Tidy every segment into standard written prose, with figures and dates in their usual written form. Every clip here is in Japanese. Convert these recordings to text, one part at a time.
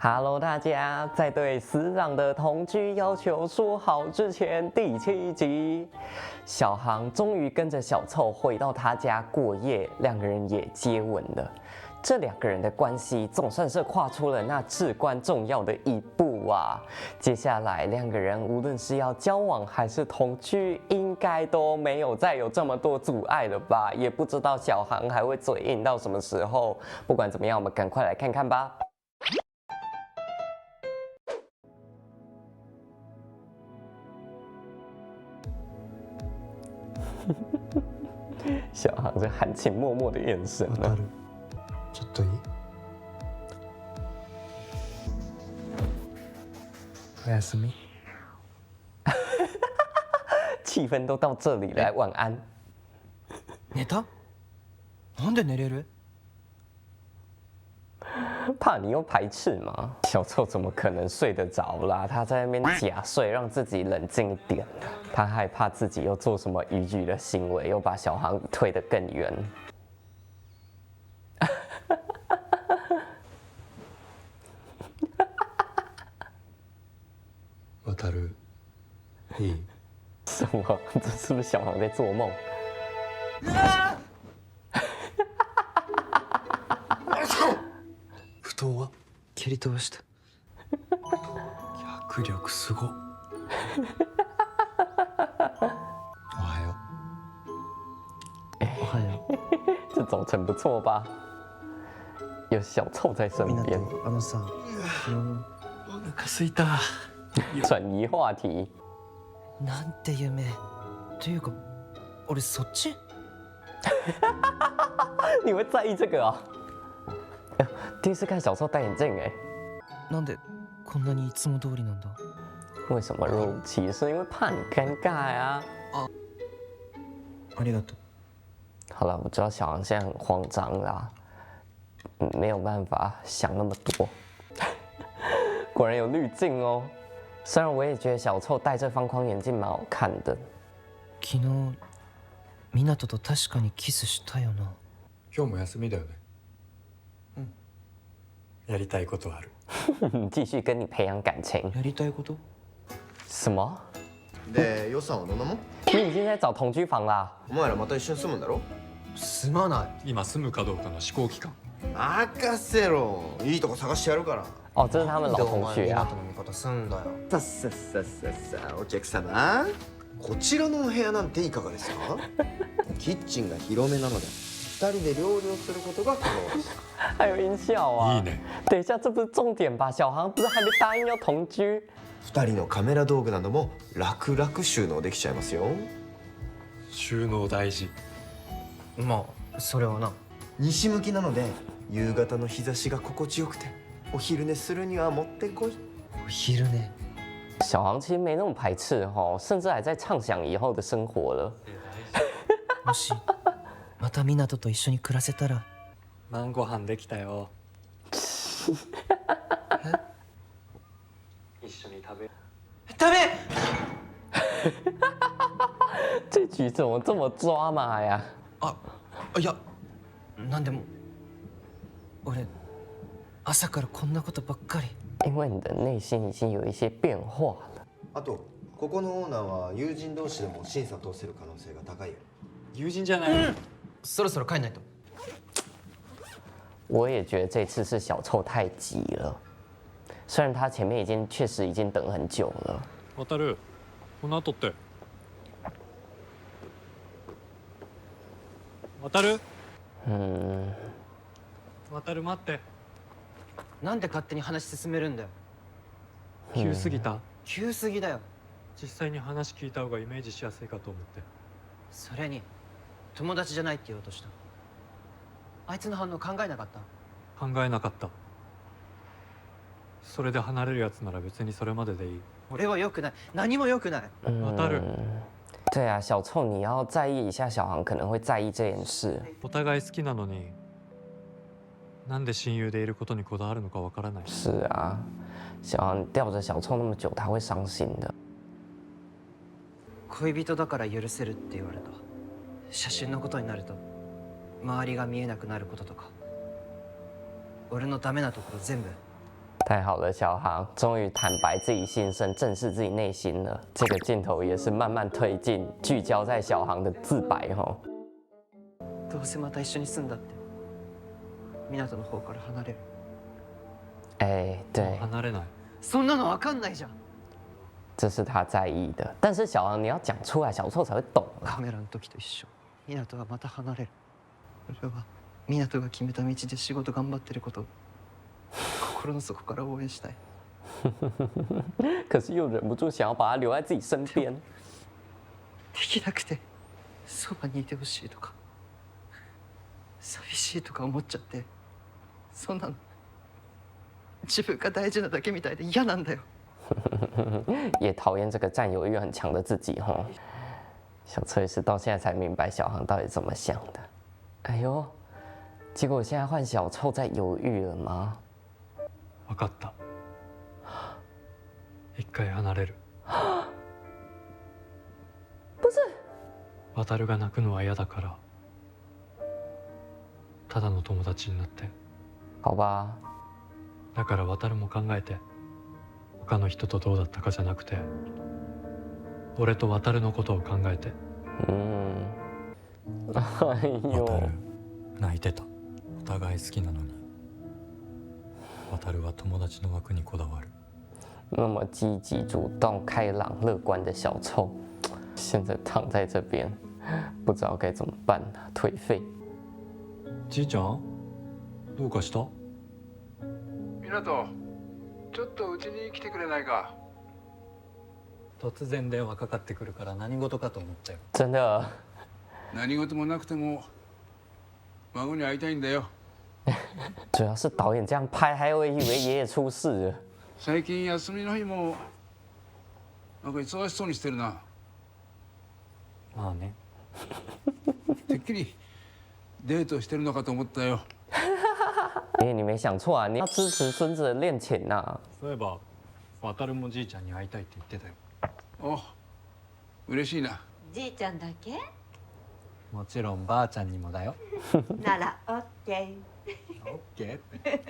Hello，大家，在对死党的同居要求说好之前，第7集，小航终于跟着小凑回到他家过夜，两个人也接吻了。这两个人的关系总算是跨出了那至关重要的一步啊！接下来两个人无论是要交往还是同居，应该都没有再有这么多阻碍了吧？也不知道小航还会嘴硬到什么时候。不管怎么样，我们赶快来看看吧。小航这含情脉脉的眼神呢？ちょっといい？おやすみ。气氛都到这里了，晚安。寝た？なんで寝れる？怕你又排斥吗？小臭怎么可能睡得着啦？他在那边假睡，讓自己冷靜一點。他害怕自己又做什麼逾矩的行為，又把小航推得更遠。渡る。いい？什麼？這是不是小航在做夢？布団は蹴り飛ばした。脚力すご。おはよう。おはよう。这早晨不错吧？有小臭在身邊。さ、お腹すいた。轉移話題。なんて夢。というか、俺そっち？你会在意这个啊？第一次看小臭戴眼镜哎。なんでこんなにいつも通りなんだ？为什么入期？是因为怕你尴尬呀。ありがとう。好了，我知道小航现在很慌张啦，没有办法想那么多。果然有滤镜哦。虽然我也觉得小臭戴这方框眼镜蛮好看的。昨日湊と確かにキスしたよな。今日も休みだよね。うん。やりたいことある。继续跟你培养感情。やりたいこと？什么？で予算はどんなもん？你已经在找同居房啦？お前らまた一緒に住むんだろ？すまない。今住むかどうかの試行期間。任せろ。いいとこ探してやるから。哦，这是他们老同学啊。湊の味方すんだよ。さっさっさっさっさお客様、こちらのお部屋なんていかがですか？キッチンが広めなので2人で料理をすることが可能です。还有音效啊！いいね。等一下，这不是重点吧？小航不是还没答应要同居？ 2人のカメラ道具なども楽々収納できちゃいますよ。収納大事。まあそれはな。西向きなので夕方の日差しが心地よくてお昼寝するにはもってこい。お昼寝。小航其实没那么排斥哈，甚至还在畅想以後的生活了。もしまた湊と一緒に暮らせたら。晩ご飯できたよ。一緒に食べ。ダメ！这局怎么这么抓马呀？いや、なんでも俺朝からこんなことばっかり。因为你的内心已经有一些变化了。あとここのオーナーは友人同士でも審査通せる可能性が高いよ。友人じゃない。そろそろ帰んないと。我也觉得这次是小臭太急了，虽然他前面确实已经等很久了。渡る。この後って。渡る。渡る待って。なんで勝手に話進めるんだよ。急すぎた。急すぎだよ。実際に話聞いた方がイメージしやすいかと思って。それに友達じゃないって言おうとした。あいつの反応考えなかった？考えなかった。それで離れるやつなら別にそれまででいい。俺は良くない。何も良くない。渡る。对啊，小臭，你要在意一下小航可能会在意这件事。お互い好きなのに、なんで親友でいることにこだわるのかわからない。是啊，小航吊着小臭那么久，他会伤心的。恋人だから許せるって言われた。写真のことになると周りが見えなくなることとか俺のダメなところ全部太好了，小航终于坦白自己心声，正视自己内心了。这个镜头也是慢慢推进，聚焦在小航的自白吼。どうせまた一緒に住んだって湊の方から離れる。哎，对，離れない。そんなのわかんないじゃん。这是他在意的。但是小航你要讲出来，小臭才会懂啦。カメラの時と一緒。湊はまた離れる。それは湊が決めた道で仕事頑張ってることを心の底から応援したい。可是又忍不住想要把他留在自己身边。できなくてそばにいてほしいとか寂しいとか思っちゃって、そんなの自分が大事なだけみたいで嫌なんだよ。也讨厌这个占有欲很强的自己哈。小翠是到现在才明白小航到底怎么想的。哎呦，结果现在换小臭在犹豫了吗？分かった。一回離れる。不是。渡が泣くのは嫌だから。ただの友達になって。好吧。だから渡も考えて。他の人とどうだったかじゃなくて、俺と渡のことを考えて。哎呦。渡泣いてた。お互い好きなのに。渡は友達の枠にこだわる。那么积极、主动、开朗、乐观的小臭，现在躺在这边，不知道该怎么办了，颓废。じいちゃん、どうかした？湊、ちょっとうちに来てくれないか。突然電話かかってくるから何事かと思ったよ。真的。何事もなくても孫に会いたいんだよ。主要是导演这样拍，还会以为爷爷出事了。最近休みの日もなんか忙しそうにしてるな。まあね。てっきりデートしてるのかと思ったよ。爷爷，你没想错啊，你要支持孙子的恋情呐。そういえば渡もじいちゃんに会いたいって言ってたよ。お、嬉しいな。じいちゃんだけ？もちろんばあちゃんにもだよ。ならオッケー。オッケー。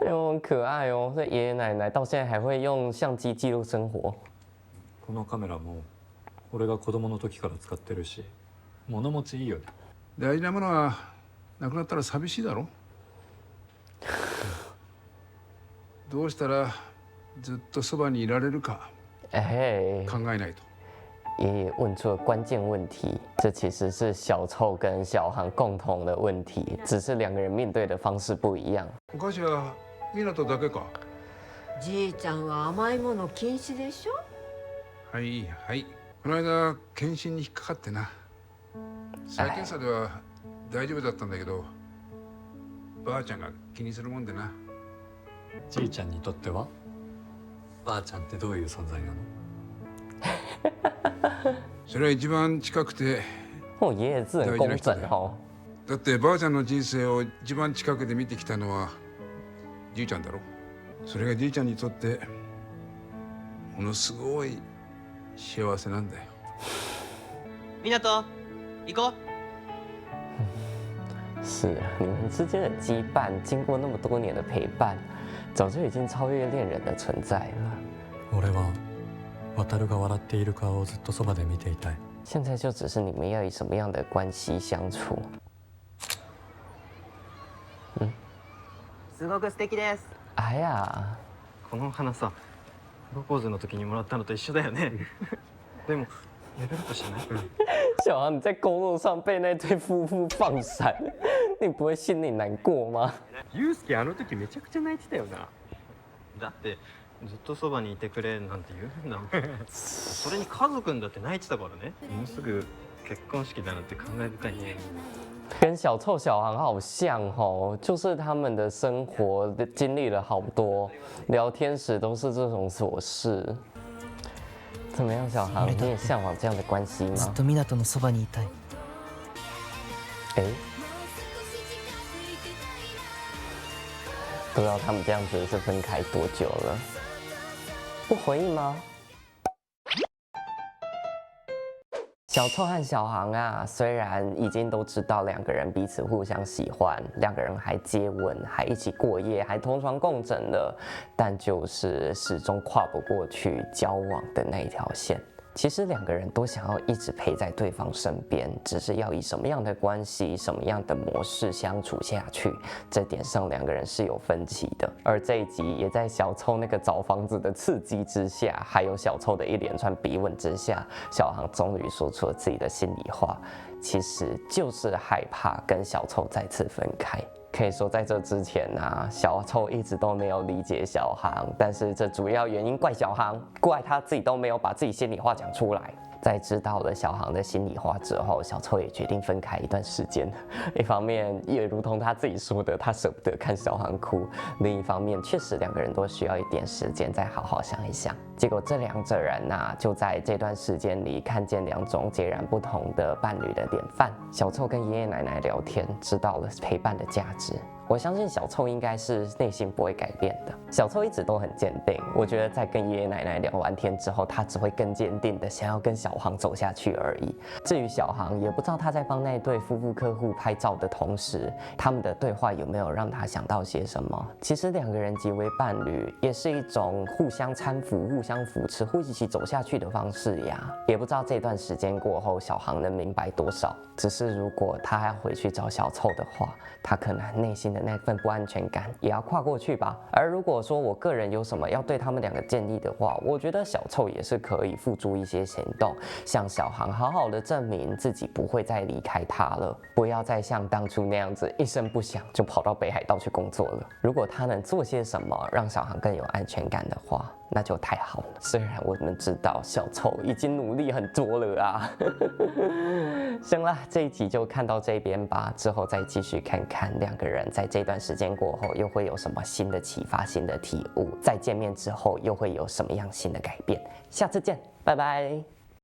哎呦，很可爱哦！这爷爷奶奶到现在还会用相机记录生活。このカメラも俺が子供の時から使ってるし、物持ちいいよね。大事なものはなくなったら寂しいだろ。どうしたらずっとそばにいられるか哎，考えないと。爷爷问出了关键问题，这其实是小臭跟小航共同的问题，只是两个人面对的方式不一样。お菓子は湊だけか。じいちゃんは甘いもの禁止でしょ？はいはい。この間検診に引っかかってな。再検査では大丈夫だったんだけど、ばあちゃんが気にするもんでな。じいちゃんにとってはばあちゃんってどういう存在なの？それは一番近くて。哦，爷爷字很工整哦。だってばあちゃんの人生を一番近くで見てきたのはじいちゃんだろ。それがじいちゃんにとってものすごい幸せなんだよ。湊、行こう。是啊，你们之间的羁绊，经过那么多年的陪伴，早就已经超越恋人的存在了。俺は渡が笑っている顔をずっとそばで見ていたい。现在就只是你们要以什么样的关系相处。すごく素敵です。哎呀，この花さ、プロポーズの時にもらったのと一緒だよね。でもやれるかしない？小航，你在公路上被那对夫妇放闪，你不会心里难过吗？ユウスケあの時めちゃくちゃ泣いてたよな。だってずっとそばにいてくれなんて言うんだもん。それに家族んだって泣いてたからね。もうすぐ結婚式だなんて感慨深いね。跟小臭小航好像哦，就是他们的生活经历了好多，聊天时都是这种琐事。怎么样，小航，你也向往这样的关系吗？ずっと湊のそばにいたい。哎，不知道他们这样子是分开多久了？不回应吗？小臭和小航啊，虽然已经都知道两个人彼此互相喜欢，两个人还接吻，还一起过夜，还同床共枕了，但就是始终跨不过去交往的那一条线。其实两个人都想要一直陪在对方身边，只是要以什么样的关系、什么样的模式相处下去，这点上两个人是有分歧的。而这一集也在小臭那个找房子的刺激之下，还有小臭的一连串逼问之下，小航终于说出了自己的心里话，其实就是害怕跟小臭再次分开。可以说，在这之前啊，小臭一直都没有理解小航，但是这主要原因怪小航，怪他自己都没有把自己心里话讲出来。在知道了小航的心里话之后，小臭也决定分开一段时间。一方面也如同他自己说的，他舍不得看小航哭；另一方面，确实两个人都需要一点时间再好好想一想。结果这两者人啊，就在这段时间里看见两种截然不同的伴侣的典范。小臭跟爷爷奶奶聊天，知道了陪伴的价值。我相信小臭应该是内心不会改变的。小臭一直都很坚定，我觉得在跟爷爷奶奶聊完天之后，他只会更坚定的想要跟小航走下去而已。至于小航，也不知道他在帮那对夫妇客户拍照的同时，他们的对话有没有让他想到些什么。其实两个人结为伴侣，也是一种互相搀扶、互相扶持、一起走下去的方式呀。也不知道这段时间过后，小航能明白多少。只是如果他要回去找小臭的话，他可能内心的那份不安全感也要跨过去吧。而如果说我个人有什么要对他们两个建议的话，我觉得小臭也是可以付诸一些行动，向小航好好的证明自己不会再离开他了，不要再像当初那样子一声不响就跑到北海道去工作了。如果他能做些什么让小航更有安全感的话，那就太好了。虽然我们知道小臭已经努力很多了啊。行了，这一集就看到这边吧，之后再继续看看两个人在这段时间过后又会有什么新的启发、新的体悟，再见面之后又会有什么样新的改变。下次见，拜拜。